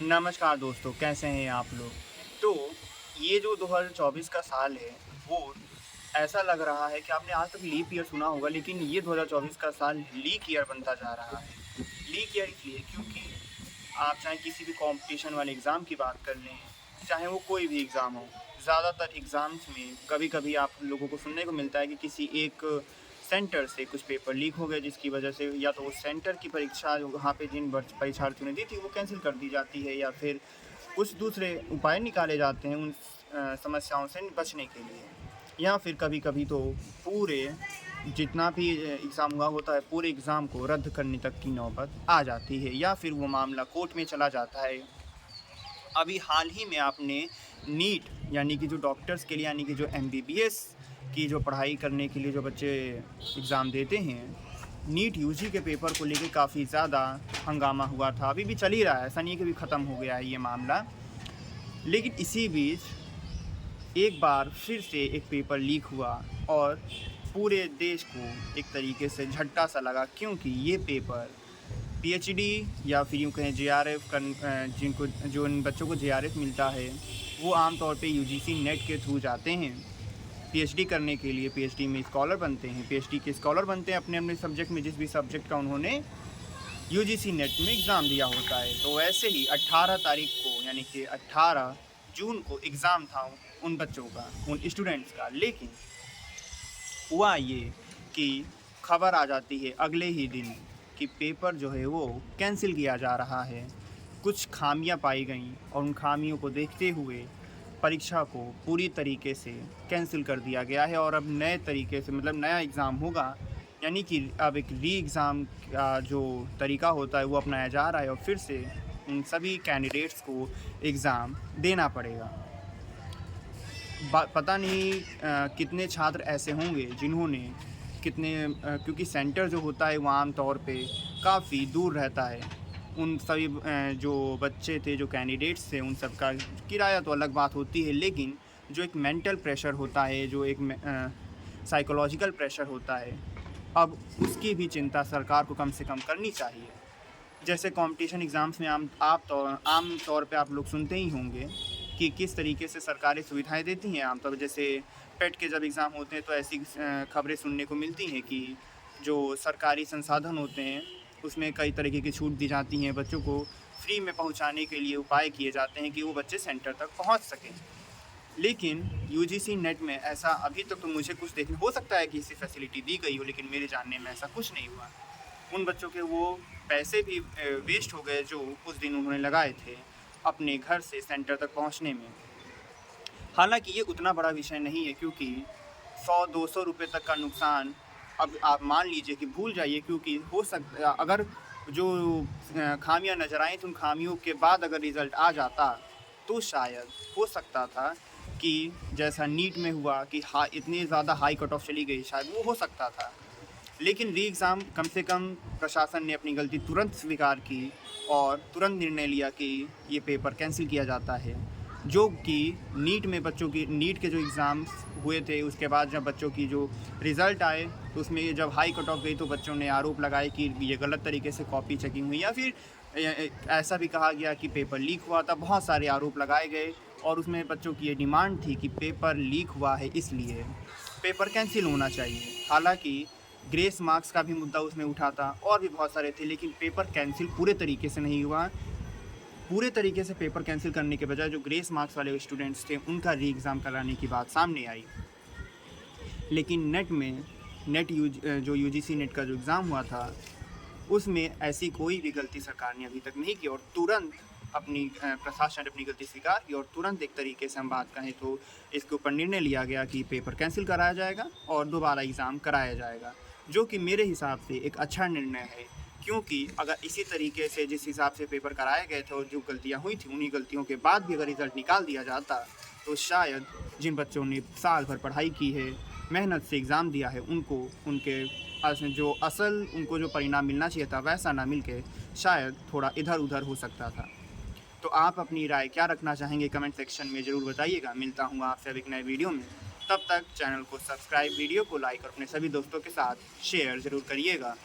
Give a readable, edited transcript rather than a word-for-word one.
नमस्कार दोस्तों, कैसे हैं आप लोग? तो ये जो 2024 का साल है, वो ऐसा लग रहा है कि आपने आज तक लीप ईयर सुना होगा, लेकिन ये 2024 का साल लीक ईयर बनता जा रहा है। लीक ईयर इसलिए क्योंकि आप चाहे किसी भी कॉम्पिटिशन वाले एग्ज़ाम की बात कर लें, चाहे वो कोई भी एग्ज़ाम हो, ज़्यादातर एग्ज़ाम्स में कभी-कभी आप लोगों को सुनने को मिलता है कि किसी एक सेंटर से कुछ पेपर लीक हो गए, जिसकी वजह से या तो उस सेंटर की परीक्षा जो वहाँ पे जिन परीक्षार्थियों ने दी थी, वो कैंसिल कर दी जाती है, या फिर कुछ दूसरे उपाय निकाले जाते हैं उन समस्याओं से बचने के लिए। या फिर कभी-कभी तो पूरे जितना भी एग्ज़ाम हुआ होता है, पूरे एग्ज़ाम को रद्द करने तक की नौबत आ जाती है, या फिर वो मामला कोर्ट में चला जाता है। अभी हाल ही में आपने नीट यानी कि जो डॉक्टर्स के लिए यानी कि जो एमबीबीएस की जो पढ़ाई करने के लिए जो बच्चे एग्ज़ाम देते हैं, नीट यूजी के पेपर को लेके काफ़ी ज़्यादा हंगामा हुआ था। अभी भी चल ही रहा है, ऐसा नहीं है कि अभी ख़त्म हो गया है ये मामला। लेकिन इसी बीच एक बार फिर से एक पेपर लीक हुआ और पूरे देश को एक तरीके से झटका सा लगा, क्योंकि ये पेपर पीएचडी या फिर यूँ कहें जेआरएफ जिनको जो इन बच्चों को जेआरएफ मिलता है, वो आमतौर पे यूजीसी नेट के थ्रू जाते हैं पीएचडी करने के लिए। पीएचडी में स्कॉलर बनते हैं, पीएचडी के स्कॉलर बनते हैं अपने अपने सब्जेक्ट में, जिस भी सब्जेक्ट का उन्होंने यूजीसी नेट में एग्ज़ाम दिया होता है। तो वैसे ही 18 तारीख को यानी कि 18 जून को एग्ज़ाम था उन बच्चों का, उन स्टूडेंट्स का। लेकिन हुआ ये कि खबर आ जाती है अगले ही दिन कि पेपर जो है वो कैंसिल किया जा रहा है। कुछ खामियां पाई गईं और उन खामियों को देखते हुए परीक्षा को पूरी तरीके से कैंसिल कर दिया गया है, और अब नए तरीके से मतलब नया एग्ज़ाम होगा, यानी कि अब एक री एग्ज़ाम का जो तरीका होता है वो अपनाया जा रहा है, और फिर से उन सभी कैंडिडेट्स को एग्ज़ाम देना पड़ेगा। पता नहीं कितने छात्र ऐसे होंगे जिन्होंने क्योंकि सेंटर जो होता है वो आम तौर पे काफ़ी दूर रहता है। उन सभी जो बच्चे थे, जो कैंडिडेट्स थे, उन सब का किराया तो अलग बात होती है, लेकिन जो एक मेंटल प्रेशर होता है, जो एक साइकोलॉजिकल प्रेशर होता है, अब उसकी भी चिंता सरकार को कम से कम करनी चाहिए। जैसे कंपटीशन एग्ज़ाम्स में आम तौर पे आप लोग सुनते ही होंगे कि किस तरीके से सरकारें सुविधाएं देती हैं। आमतौर पर जैसे पेट के जब एग्ज़ाम होते हैं तो ऐसी खबरें सुनने को मिलती हैं कि जो सरकारी संसाधन होते हैं उसमें कई तरीके की छूट दी जाती हैं, बच्चों को फ्री में पहुंचाने के लिए उपाय किए जाते हैं कि वो बच्चे सेंटर तक पहुंच सकें। लेकिन यूजीसी नेट में ऐसा अभी तक तो मुझे कुछ देखने हो सकता है कि ऐसी फैसिलिटी दी गई हो, लेकिन मेरे जानने में ऐसा कुछ नहीं हुआ। उन बच्चों के वो पैसे भी वेस्ट हो गए जो उस दिन उन्होंने लगाए थे अपने घर से सेंटर तक पहुंचने में। हालांकि ये उतना बड़ा विषय नहीं है, क्योंकि 100-200 रुपये तक का नुकसान अब आप मान लीजिए कि भूल जाइए, क्योंकि हो सकता अगर जो खामियां नज़र आई तो उन खामियों के बाद अगर रिज़ल्ट आ जाता तो शायद हो सकता था कि जैसा नीट में हुआ कि इतनी ज़्यादा हाई कट ऑफ चली गई, शायद वो हो सकता था। लेकिन री एग्ज़ाम कम से कम प्रशासन ने अपनी गलती तुरंत स्वीकार की और तुरंत निर्णय लिया कि ये पेपर कैंसिल किया जाता है। जो कि नीट के जो एग्ज़ाम्स हुए थे, उसके बाद जब बच्चों की जो रिज़ल्ट आए तो उसमें जब हाई कट ऑफ गई तो बच्चों ने आरोप लगाए कि ये गलत तरीके से कॉपी चेकिंग हुई, या फिर ऐसा भी कहा गया कि पेपर लीक हुआ था। बहुत सारे आरोप लगाए गए और उसमें बच्चों की ये डिमांड थी कि पेपर लीक हुआ है इसलिए पेपर कैंसिल होना चाहिए। हालांकि ग्रेस मार्क्स का भी मुद्दा उसमें उठा था और भी बहुत सारे थे, लेकिन पेपर कैंसिल पूरे तरीके से नहीं हुआ। पूरे तरीके से पेपर कैंसिल करने के बजाय जो ग्रेस मार्क्स वाले स्टूडेंट्स थे उनका री एग्ज़ाम कराने की बात सामने आई। लेकिन जो यूजीसी नेट का जो एग्ज़ाम हुआ था उसमें ऐसी कोई भी गलती सरकार ने अभी तक नहीं की, और तुरंत प्रशासन ने अपनी गलती स्वीकार की और तुरंत एक तरीके से हम बात कहें तो इसके ऊपर निर्णय लिया गया कि पेपर कैंसिल कराया जाएगा और दोबारा एग्ज़ाम कराया जाएगा, जो कि मेरे हिसाब से एक अच्छा निर्णय है। क्योंकि अगर इसी तरीके से जिस हिसाब से पेपर कराए गए थे और जो गलतियाँ हुई थी उन्हीं गलतियों के बाद भी अगर रिज़ल्ट निकाल दिया जाता तो शायद जिन बच्चों ने साल भर पढ़ाई की है, मेहनत से एग्ज़ाम दिया है, उनको जो परिणाम मिलना चाहिए था वैसा ना मिल के शायद थोड़ा इधर उधर हो सकता था। तो आप अपनी राय क्या रखना चाहेंगे कमेंट सेक्शन में ज़रूर बताइएगा। मिलता हूँ आपसे अब एक नए वीडियो में, तब तक चैनल को सब्सक्राइब, वीडियो को लाइक और अपने सभी दोस्तों के साथ शेयर ज़रूर करिएगा।